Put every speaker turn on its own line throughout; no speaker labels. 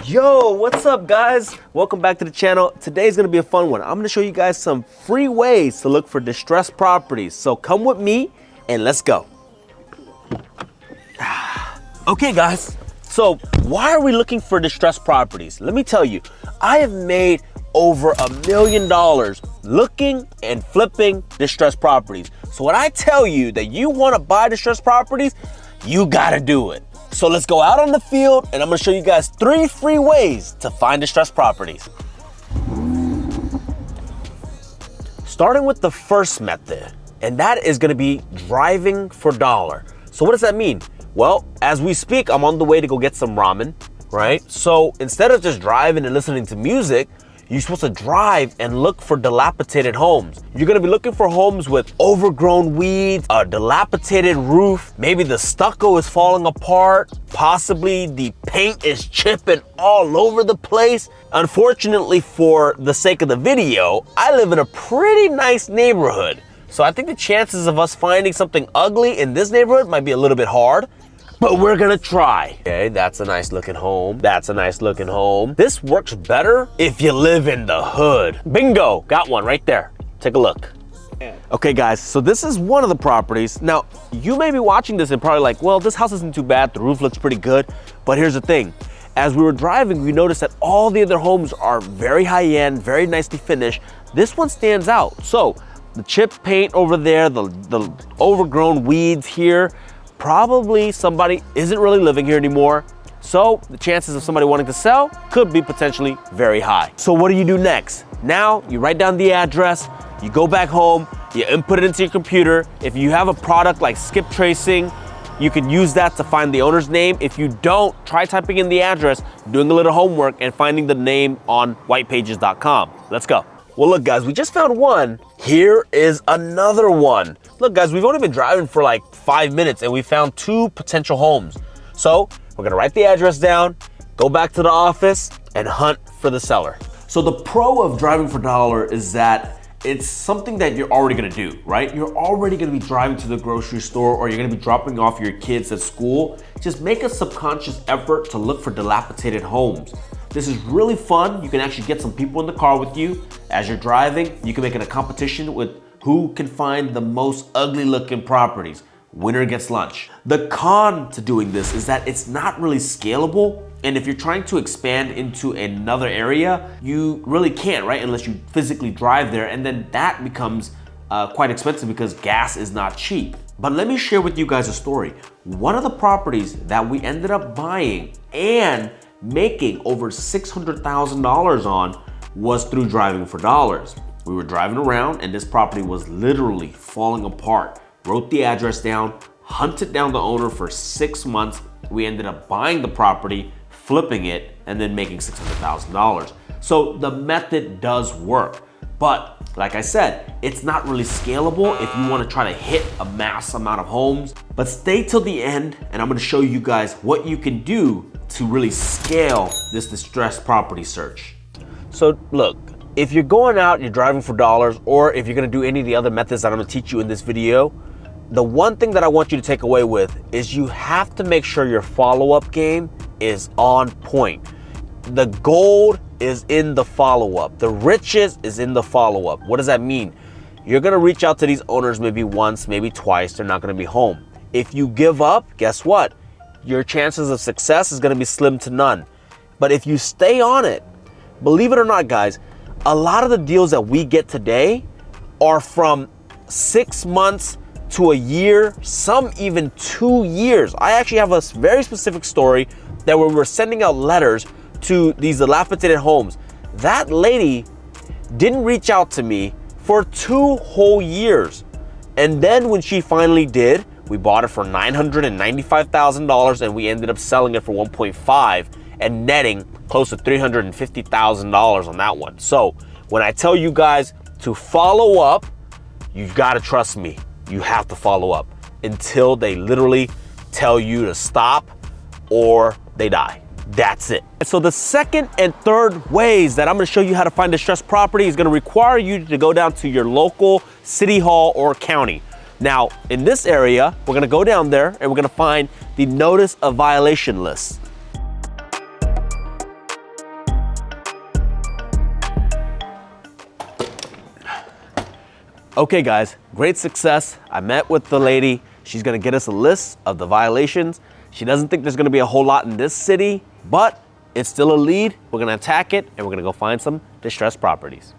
Yo, what's up guys? Welcome back to the channel. Today's gonna be a fun one. I'm gonna show you guys some free ways to look for distressed properties. So come with me and let's go. Okay guys, so why are we looking for distressed properties? Let me tell you, I have made over $1 million looking and flipping distressed properties. So when I tell you that you wanna buy distressed properties, you gotta do it. So let's go out on the field and I'm gonna show you guys 3 free ways to find distressed properties. Starting with the first method, and that is gonna be driving for dollar. So what does that mean? Well, as we speak, I'm on the way to go get some ramen, right? So instead of just driving and listening to music, you're supposed to drive and look for dilapidated homes. You're gonna be looking for homes with overgrown weeds, a dilapidated roof, maybe the stucco is falling apart, possibly the paint is chipping all over the place. Unfortunately, for the sake of the video, I live in a pretty nice neighborhood. So I think the chances of us finding something ugly in this neighborhood might be a little bit hard, but we're gonna try. Okay, that's a nice looking home. That's a nice looking home. This works better if you live in the hood. Bingo, got one right there. Take a look. Okay guys, so this is one of the properties. Now, you may be watching this and probably like, well, this house isn't too bad. The roof looks pretty good. But here's the thing. As we were driving, we noticed that all the other homes are very high end, very nicely finished. This one stands out. So the chipped paint over there, the overgrown weeds here, probably somebody isn't really living here anymore. So the chances of somebody wanting to sell could be potentially very high. So what do you do next? Now you write down the address, you go back home, you input it into your computer. If you have a product like skip tracing, you can use that to find the owner's name. If you don't, try typing in the address, doing a little homework and finding the name on whitepages.com. Let's go. Well, look guys, we just found one. Here is another one. Look guys, we've only been driving for like 5 minutes and we found 2 potential homes. So we're gonna write the address down, go back to the office and hunt for the seller. So the pro of driving for dollar is that it's something that you're already gonna do, right? You're already gonna be driving to the grocery store or you're gonna be dropping off your kids at school. Just make a subconscious effort to look for dilapidated homes. This is really fun. You can actually get some people in the car with you as you're driving. You can make it a competition with who can find the most ugly looking properties. Winner gets lunch. The con to doing this is that it's not really scalable. And if you're trying to expand into another area, you really can't, right? Unless you physically drive there. And then that becomes quite expensive because gas is not cheap. But let me share with you guys a story. One of the properties that we ended up buying and making over $600,000 on was through driving for dollars. We were driving around and this property was literally falling apart. Wrote the address down, hunted down the owner for 6 months. We ended up buying the property, flipping it, and then making $600,000. So the method does work. But like I said, it's not really scalable if you want to try to hit a mass amount of homes. But stay till the end and I'm going to show you guys what you can do to really scale this distressed property search. So look, if you're going out, you're driving for dollars, or if you're gonna do any of the other methods that I'm gonna teach you in this video, the one thing that I want you to take away with is you have to make sure your follow-up game is on point. The gold is in the follow-up. The riches is in the follow-up. What does that mean? You're gonna reach out to these owners maybe once, maybe twice, they're not gonna be home. If you give up, guess what? Your chances of success is gonna be slim to none. But if you stay on it, believe it or not guys, a lot of the deals that we get today are from 6 months to a year, some even 2 years. I actually have a very specific story that where we were sending out letters to these dilapidated homes. That lady didn't reach out to me for 2 whole years. And then when she finally did, we bought it for $995,000 and we ended up selling it for 1.5 and netting close to $350,000 on that one. So when I tell you guys to follow up, you've got to trust me. You have to follow up until they literally tell you to stop or they die. That's it. So the second and third ways that I'm gonna show you how to find distressed property is gonna require you to go down to your local city hall or county. Now, in this area, we're gonna go down there and we're gonna find the notice of violation list. Okay guys, great success. I met with the lady. She's gonna get us a list of the violations. She doesn't think there's gonna be a whole lot in this city, but it's still a lead. We're gonna attack it and we're gonna go find some distressed properties.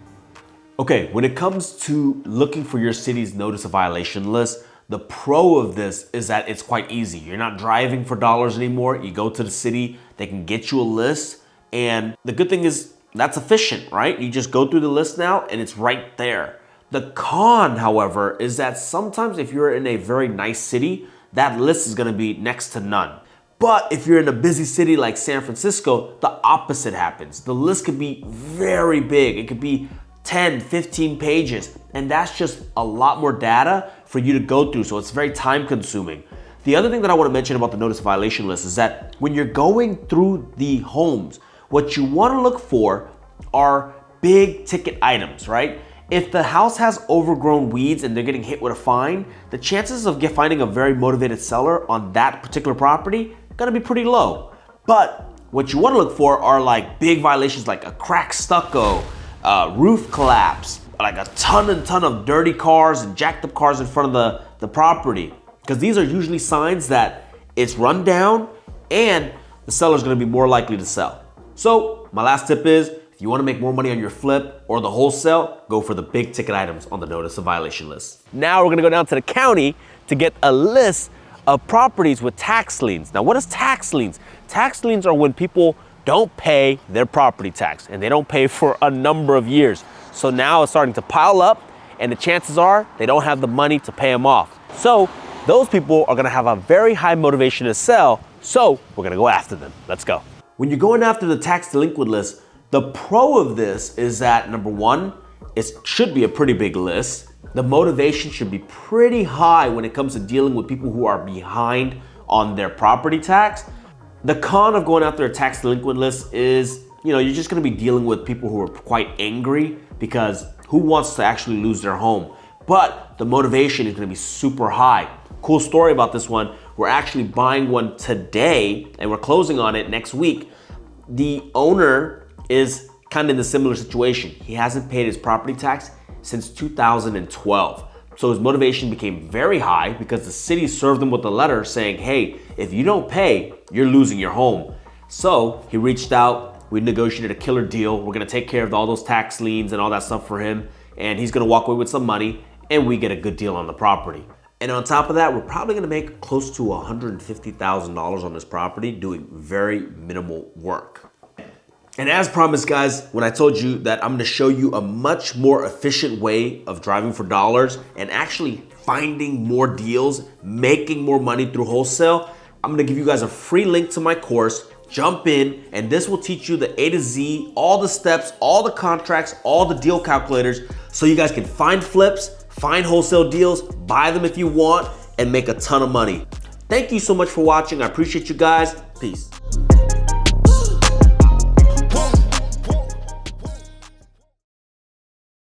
Okay, when it comes to looking for your city's notice of violation list, the pro of this is that it's quite easy. You're not driving for dollars anymore. You go to the city, they can get you a list. And the good thing is that's efficient, right? You just go through the list now and it's right there. The con, however, is that sometimes if you're in a very nice city, that list is gonna be next to none. But if you're in a busy city like San Francisco, the opposite happens. The list could be very big. It could be 10, 15 pages, and that's just a lot more data for you to go through, so it's very time consuming. The other thing that I wanna mention about the notice of violation list is that when you're going through the homes, what you wanna look for are big ticket items, right? If the house has overgrown weeds and they're getting hit with a fine, the chances of finding a very motivated seller on that particular property gonna be pretty low. But what you wanna look for are like big violations like a cracked stucco, roof collapse, like a ton of dirty cars and jacked up cars in front of the property. Because these are usually signs that it's run down and the seller's gonna be more likely to sell. So my last tip is, you wanna make more money on your flip or the wholesale, go for the big ticket items on the notice of violation list. Now we're gonna go down to the county to get a list of properties with tax liens. Now what is tax liens? Tax liens are when people don't pay their property tax and they don't pay for a number of years. So now it's starting to pile up and the chances are they don't have the money to pay them off. So those people are gonna have a very high motivation to sell, so we're gonna go after them. Let's go. When you're going after the tax delinquent list, the pro of this is that number one, it should be a pretty big list. The motivation should be pretty high when it comes to dealing with people who are behind on their property tax. The con of going after a tax delinquent list is, you're just gonna be dealing with people who are quite angry because who wants to actually lose their home? But the motivation is gonna be super high. Cool story about this one. We're actually buying one today and we're closing on it next week. The owner is kind of in a similar situation. He hasn't paid his property tax since 2012. So his motivation became very high because the city served him with a letter saying, hey, if you don't pay, you're losing your home. So he reached out, we negotiated a killer deal. We're gonna take care of all those tax liens and all that stuff for him. And he's gonna walk away with some money and we get a good deal on the property. And on top of that, we're probably gonna make close to $150,000 on this property doing very minimal work. And as promised, guys, when I told you that I'm gonna show you a much more efficient way of driving for dollars and actually finding more deals, making more money through wholesale, I'm gonna give you guys a free link to my course. Jump in, and this will teach you the A to Z, all the steps, all the contracts, all the deal calculators, so you guys can find flips, find wholesale deals, buy them if you want, and make a ton of money. Thank you so much for watching. I appreciate you guys. Peace.